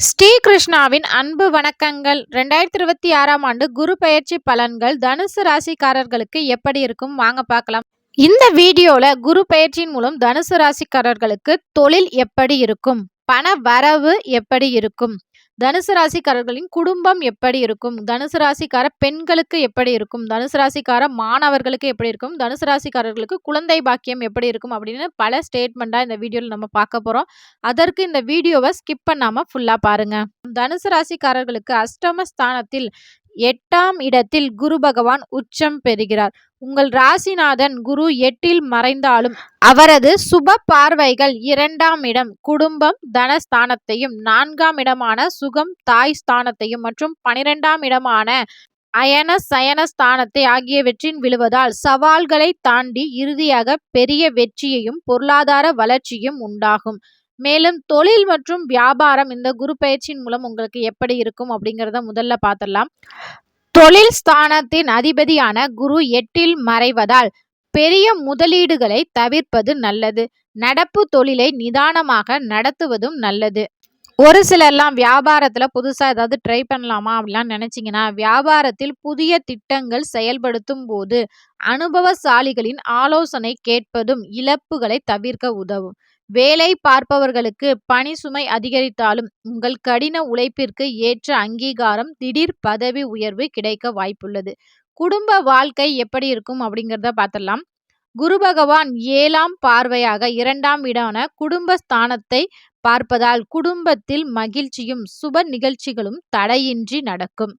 ஸ்ரீகிருஷ்ணாவின் அன்பு வணக்கங்கள். 2026ஆம் ஆண்டு குரு பெயர்ச்சி பலன்கள் தனுசு ராசிக்காரர்களுக்கு எப்படி இருக்கும் வாங்க பார்க்கலாம். இந்த வீடியோல குரு பெயர்ச்சியின் மூலம் தனுசு ராசிக்காரர்களுக்கு தொழில் எப்படி இருக்கும், பண வரவு எப்படி இருக்கும், தனுசு ராசிக்காரர்களின் குடும்பம் எப்படி இருக்கும், தனுசு ராசிக்கார பெண்களுக்கு எப்படி இருக்கும், தனுசு ராசிக்கார மாணவர்களுக்கு எப்படி இருக்கும், தனுசு ராசிக்காரர்களுக்கு குழந்தை பாக்கியம் எப்படி இருக்கும் அப்படின்னு பல ஸ்டேட்மெண்டா இந்த வீடியோவில் நம்ம பார்க்க போறோம். அதற்கு இந்த வீடியோவை ஸ்கிப் பண்ணாம ஃபுல்லா பாருங்க. தனுசு ராசிக்காரர்களுக்கு அஷ்டம ஸ்தானத்தில் 8ஆம் இடத்தில் குரு பகவான் உச்சம் பெறுகிறார். உங்கள் ராசிநாதன் குரு 8இல் மறைந்தாலும் அவரது சுப பார்வைகள் 2ஆம் இடம் குடும்பம் தனஸ்தானத்தையும், 4ஆம் இடமான சுகம் தாய் ஸ்தானத்தையும் மற்றும் 12ஆம் இடமான அயன சயன ஸ்தானத்தை ஆகியவற்றின் விழுவதால் சவால்களை தாண்டி இறுதியாக பெரிய வெற்றியையும் பொருளாதார வளர்ச்சியும் உண்டாகும். மேலும் தொழில் மற்றும் வியாபாரம் இந்த குரு பயிற்சியின் மூலம் உங்களுக்கு எப்படி இருக்கும் அப்படிங்கிறத முதல்ல பார்த்துடலாம். தொழில் ஸ்தானத்தின் அதிபதியான குரு 8இல் மறைவதால் பெரிய முதலீடுகளை தவிர்ப்பது நல்லது. நடப்பு தொழிலை நிதானமாக நடத்துவதும் நல்லது. ஒரு சிலர்லாம் வியாபாரத்துல புதுசா ஏதாவது ட்ரை பண்ணலாமா அப்படிலாம் நினைச்சீங்கன்னா, வியாபாரத்தில் புதிய திட்டங்கள் செயல்படுத்தும் போது அனுபவசாலிகளின் ஆலோசனை கேட்பதும் இழப்புகளை தவிர்க்க உதவும். வேலை பார்ப்பவர்களுக்கு பணி சுமை அதிகரித்தாலும் உங்கள் கடின உழைப்பிற்கு ஏற்ற அங்கீகாரம், திடீர் பதவி உயர்வு கிடைக்க வாய்ப்புள்ளது. குடும்ப வாழ்க்கை எப்படி இருக்கும் அப்படிங்கிறத பார்த்துடலாம். குரு பகவான் 7ஆம் பார்வையாக 2ஆம் இடான குடும்பஸ்தானத்தை பார்ப்பதால் குடும்பத்தில் மகிழ்ச்சியும் சுப நிகழ்ச்சிகளும் தடையின்றி நடக்கும்.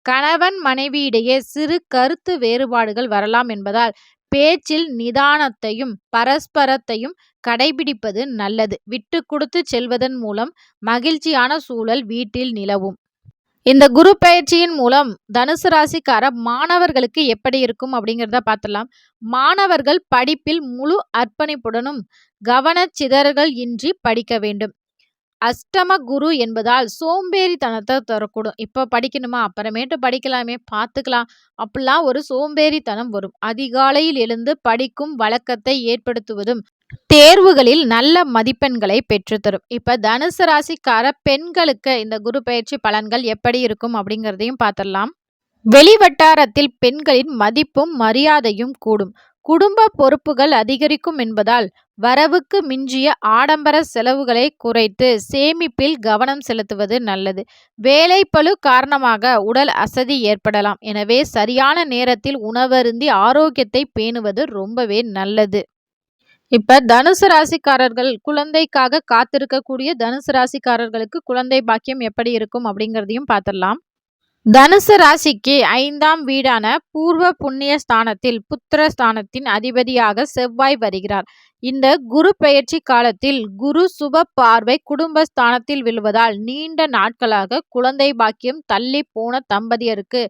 கணவன் மனைவியிடையே சிறு கருத்து வேறுபாடுகள் வரலாம் என்பதால் பேச்சில் நிதானத்தையும் பரஸ்பரத்தையும் கடைபிடிப்பது நல்லது. விட்டு கொடுத்து செல்வதன் மூலம் மகிழ்ச்சியான சூழல் வீட்டில் நிலவும். இந்த குரு பயிற்சியின் மூலம் தனுசு ராசிக்கார மாணவர்களுக்கு எப்படி இருக்கும் அப்படிங்கிறத பார்த்துடலாம். மாணவர்கள் படிப்பில் முழு அர்ப்பணிப்புடனும் கவனச்சிதறல்கள் இன்றி படிக்க வேண்டும். அஷ்டம குரு என்பதால் சோம்பேறித்தனத்தை தரக்கூடும். இப்போ படிக்கணுமா, அப்புறமேட்டு படிக்கலாமே, பார்த்துக்கலாம் அப்படிலாம் ஒரு சோம்பேறித்தனம் வரும். அதிகாலையில் எழுந்து படிக்கும் வழக்கத்தை ஏற்படுத்துவதும் தேர்வுகளில் நல்ல மதிப்பெண்களை பெற்றுத்தரும். இப்ப தனுசு ராசிக்கார பெண்களுக்கு இந்த குரு பயிற்சி பலன்கள் எப்படி இருக்கும் அப்படிங்கிறதையும் பார்த்துடலாம். வெளிவட்டாரத்தில் பெண்களின் மதிப்பும் மரியாதையும் கூடும். குடும்ப பொறுப்புகள் அதிகரிக்கும் என்பதால் வரவுக்கு மிஞ்சிய ஆடம்பர செலவுகளை குறைத்து சேமிப்பில் கவனம் செலுத்துவது நல்லது. வேலைப்பளு காரணமாக உடல் அசதி ஏற்படலாம். எனவே சரியான நேரத்தில் உணவருந்தி ஆரோக்கியத்தை பேணுவது ரொம்பவே நல்லது. இப்ப தனுசு ராசிக்காரர்கள் குழந்தைக்காக காத்திருக்கக்கூடிய தனுசு ராசிக்காரர்களுக்கு குழந்தை பாக்கியம் எப்படி இருக்கும் அப்படிங்கிறதையும் பார்த்துடலாம். தனுசு ராசிக்கு 5ஆம் வீடான பூர்வ புண்ணிய ஸ்தானத்தில் புத்திர ஸ்தானத்தின் அதிபதியாக செவ்வாய் வருகிறார். இந்த குரு பெயர்ச்சி காலத்தில் குரு சுப பார்வை குடும்பஸ்தானத்தில் விழுவதால் நீண்ட நாட்களாக குழந்தை பாக்கியம் தள்ளி போன தம்பதியருக்கு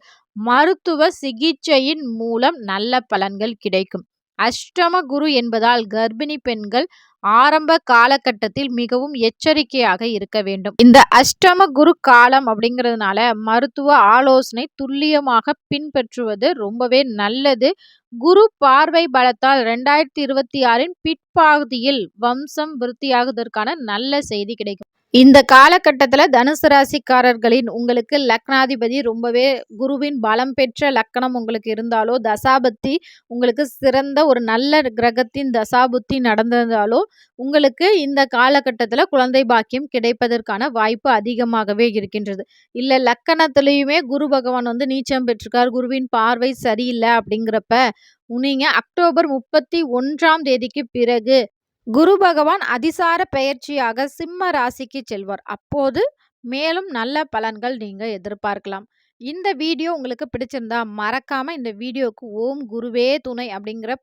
மருத்துவ சிகிச்சையின் மூலம் நல்ல பலன்கள் கிடைக்கும். அஷ்டம குரு என்பதால் கர்ப்பிணி பெண்கள் ஆரம்ப காலகட்டத்தில் மிகவும் எச்சரிக்கையாக இருக்க வேண்டும். இந்த அஷ்டம குரு காலம் அப்படிங்கிறதுனால மருத்துவ ஆலோசனை துல்லியமாக பின்பற்றுவது ரொம்பவே நல்லது. குரு பார்வை பலத்தால் 2026இன் பிற்பாதியில் வம்சம் விருத்தியாகுவதற்கான நல்ல செய்தி கிடைக்கும். இந்த காலகட்டத்தில் தனுசு ராசிக்காரர்களின் உங்களுக்கு லக்னாதிபதி ரொம்பவே குருவின் பலம் பெற்ற லக்கணம் உங்களுக்கு இருந்தாலோ, தசாபத்தி உங்களுக்கு சிறந்த ஒரு நல்ல கிரகத்தின் தசாபுத்தி நடந்திருந்தாலோ உங்களுக்கு இந்த காலகட்டத்தில் குழந்தை பாக்கியம் கிடைப்பதற்கான வாய்ப்பு அதிகமாகவே இருக்கின்றது. இல்லை லக்கணத்திலையுமே குரு பகவான் நீச்சம் பெற்றிருக்கார், குருவின் பார்வை சரியில்லை அப்படிங்கிறப்ப நீங்க அக்டோபர் 31ஆம் தேதிக்கு பிறகு குரு பகவான் அதிசார பெயர்ச்சியாக சிம்ம ராசிக்கு செல்வார். அப்போது மேலும் நல்ல பலன்கள் நீங்க எதிர்பார்க்கலாம். இந்த வீடியோ உங்களுக்கு பிடிச்சிருந்தா மறக்காம இந்த வீடியோக்கு ஓம் குருவே துணை அப்படிங்கிற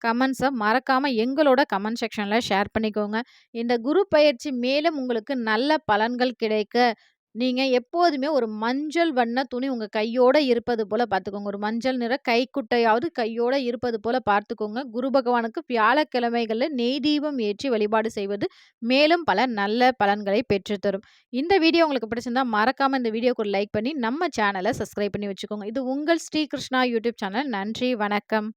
கமெண்ட்ஸை மறக்காம எங்களோட கமெண்ட் செக்ஷன்ல ஷேர் பண்ணிக்கோங்க. இந்த குரு பயிற்சி மேலும் உங்களுக்கு நல்ல பலன்கள் கிடைக்க நீங்க எப்போதுமே ஒரு மஞ்சள் வண்ண துணி உங்க கையோட இருப்பது போல பார்த்துக்கோங்க. ஒரு மஞ்சள் நிற கைக்குட்டையாவது கையோட இருப்பது போல பார்த்துக்கோங்க. குரு பகவானுக்கு வியாழக்கிழமைகள்ல நெய் தீபம் ஏற்றி வழிபாடு செய்வது மேலும் பல நல்ல பலன்களை பெற்றுத்தரும். இந்த வீடியோ உங்களுக்கு பிடிச்சிருந்தா மறக்காம இந்த வீடியோக்கு ஒரு லைக் பண்ணி நம்ம சேனலை சப்ஸ்கிரைப் பண்ணி வச்சுக்கோங்க. இது உங்கள் ஸ்ரீ கிருஷ்ணா யூடியூப் சேனல். நன்றி, வணக்கம்.